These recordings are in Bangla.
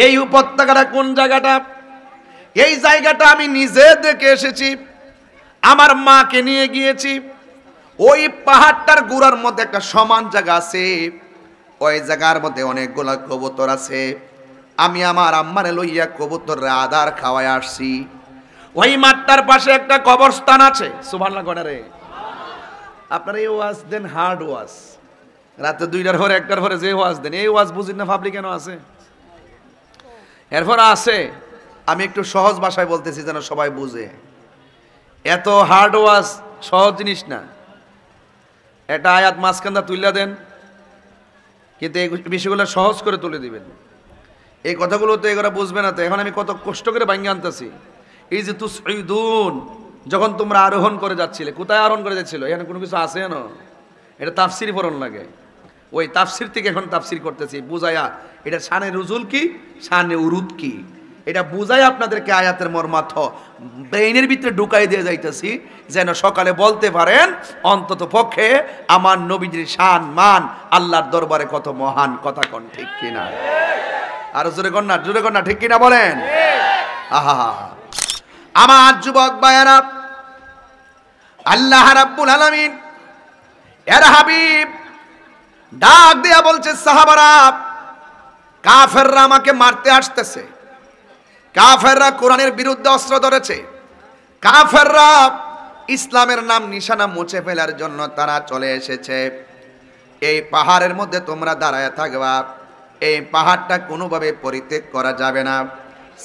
এই উপত্যকাটা কোন জায়গাটা? এই জায়গাটা আমি নিজে দেখে এসেছি, আমার মাকে নিয়ে গিয়েছি। ওই পাহাড়টার গোড়ার মধ্যে একটা সমান জায়গা আছে, ওই জায়গার মধ্যে অনেকগুলা কবুতর আছে। আমি আমার আম্মারে লইয়া কবুতররা আদার খাওয়ায় আসছি। ওই মাঠটার পাশে একটা কবরস্থান আছে। সুবহানাল্লাহ গণারে, আপনারা এই ওয়াজ দেন, হার্ড ওয়াজ, রাতে 2টার পরে 1টার পরে যে ওয়াজ দেন, এই ওয়াজ বুঝিন না ভাবলি কেন আছে? এরপর আছে, আমি একটু সহজ ভাষায় বলতেছি যেন সবাই বুঝে। এত হার্ড ওয়াজ সহজ জিনিস না। একটা আয়াত মাঝখানটা তুলে দেন, কিন্তু এই বিষয়গুলো সহজ করে তুলে দিবেন। এই কথাগুলো তো এগুলো বুঝবে না। তো এখন আমি কত কষ্ট করে ভাঙ্গি আনতেছি। এই যে তুসঈদুন, যখন তোমরা আরোহণ করে যাচ্ছিলে, কোথায় আরোহণ করে যাচ্ছিল? এখানে কোনো কিছু আছে না? এটা তাফসির পড়ন লাগে। ওই তাফসির থেকে এখন তাফসির করতেছি বুঝাইয়া। এটা শানে রুজুল কি, শানে উরুদ কি, এটা বুঝাই আপনাদেরকে আয়াতের মর্মার্থ ব্রেইনের ভিতরে ঢুকাই দিয়ে যাইতেছি, যেন সকালে বলতে পারেন অন্তত পক্ষে আমার নবীজির শান মান আল্লাহর দরবারে কত মহান। কথা কোন ঠিক কিনা? আর জোরে কন্যা, জোরে কন্যা, ঠিক কিনা বলেন? আহা, আমার যুবক ভাইয়েরা, আল্লাহ রাব্বুল আলামিন এর হাবিব ডাক দিয়া বলছে, সাহাবারা, কাফেররা আমাকে মারতে আসতেছে, কাফেররা কোরআনের বিরুদ্ধে অস্ত্র ধরেছে, কাফেররা ইসলামের নাম নিশানা মুছে ফেলার জন্য তারা চলে এসেছে। এই পাহাড়ের মধ্যে তোমরা দাঁড়ায় থাকবা, এই পাহাড়টা কোনোভাবে পরিত্যাগ করা যাবে না।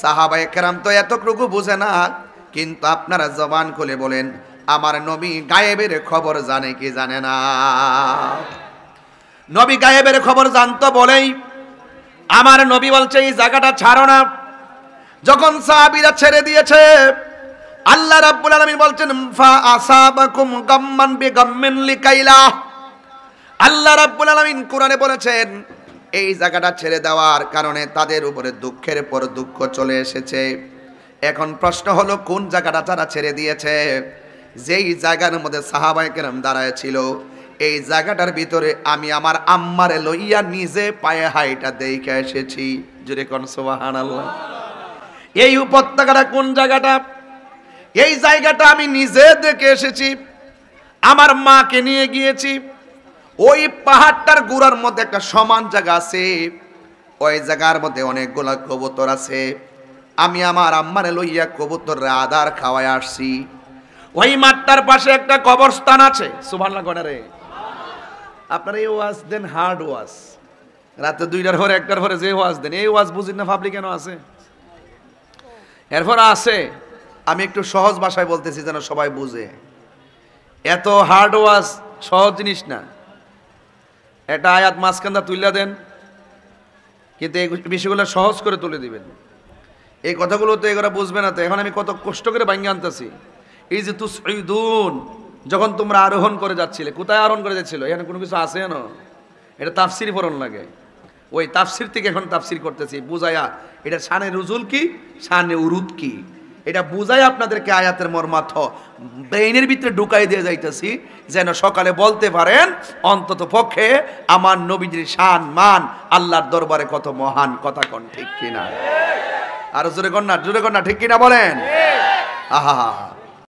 সাহাবায়ে কেরাম তো এতটুকু বুঝে না, কিন্তু আপনারা জবান খুলে বলেন, আমার নবী গায়েবের খবর জানে কি জানে না? নবী গায়েবের খবর জানতো বলেই আমার নবী বলছে এই জায়গাটা ছাড়ো না। যখন সাহাবীরা ছেড়ে দিয়েছে, আল্লাহ রাব্বুল আলামিন বলছেন, ফা আসাবাকুম গাম্মান বিগাম্মিন লিকাইলা। আল্লাহ রাব্বুল আলামিন কোরআনে বলেছেন, এই জায়গাটা ছেড়ে দেওয়ার কারণে তাদের উপরে দুঃখের পর দুঃখ চলে এসেছে। এখন প্রশ্ন হলো, কোন জায়গাটা তারা ছেড়ে দিয়েছে? যেই জায়গার মধ্যে সাহাবায়ে কেরাম দাঁড়ায় ছিল, এই জায়গাটার ভিতরে আমি আমার আম্মারে লইয়া নিজে পায়ে হাইটা দেখে এসেছি। জোরে কোন সুবহানাল্লাহ। এই উপত্যকাটা কোন জায়গাটা? এই জায়গাটা আমি নিজে দেখে এসেছি, আমার মাকে নিয়ে গিয়েছি। ওই পাহাড়টার গোড়ার মধ্যে একটা সমান জায়গা আছে, ওই জায়গার মধ্যে অনেকগুলা কবুতর আছে। আমি আমার আম্মারে লইয়া কবুতররা আদার খাওয়ায় আসছি। ওই মাঠটার পাশে একটা কবরস্থান আছে। সুবহানাল্লাহ গণারে, আপনারা এই ওয়াজ দেন, হার্ড ওয়াজ, রাতে 2টার পরে 1টার পরে যে ওয়াজ দেন, এই ওয়াজ বুঝিন না ভাবলি কেন আছে? এরপর আছে, আমি একটু সহজ ভাষায় বলতেছি যেন সবাই বুঝে। এত হার্ড ওয়াজ সহজ জিনিস না। একটা আয়াত মাঝখানটা তুলে দেন, কিন্তু এই বিষয়গুলো সহজ করে তুলে দিবেন। এই কথাগুলো তো এগুলো বুঝবে না। তো এখন আমি কত কষ্ট করে ভাঙ্গি আনতেছি। এই যে তুসঈদুন, যখন তোমরা আরোহণ করে যাচ্ছিলে, কোথায় আরোহণ করে যাচ্ছিল? এখানে কোনো কিছু আছে না? এটা তাফসির পড়ন লাগে। ওই তাফসির থেকে এখন তাফসির করতেছি বুঝাইয়া। এটা শানে রুজুল কি, শানে উরুদ কি, এটা বুঝাই আপনাদেরকে আয়াতের মর্মার্থ ব্রেইনের ভিতরে ঢুকাই দিয়ে যাইতেছি, যেন সকালে বলতে পারেন অন্তত পক্ষে আমার নবীজির শান মান আল্লাহর দরবারে কত মহান। কথা কোন ঠিক কিনা? আর জোরে কন্যা, জোরে কন্যা, ঠিক কিনা বলেন? আহা,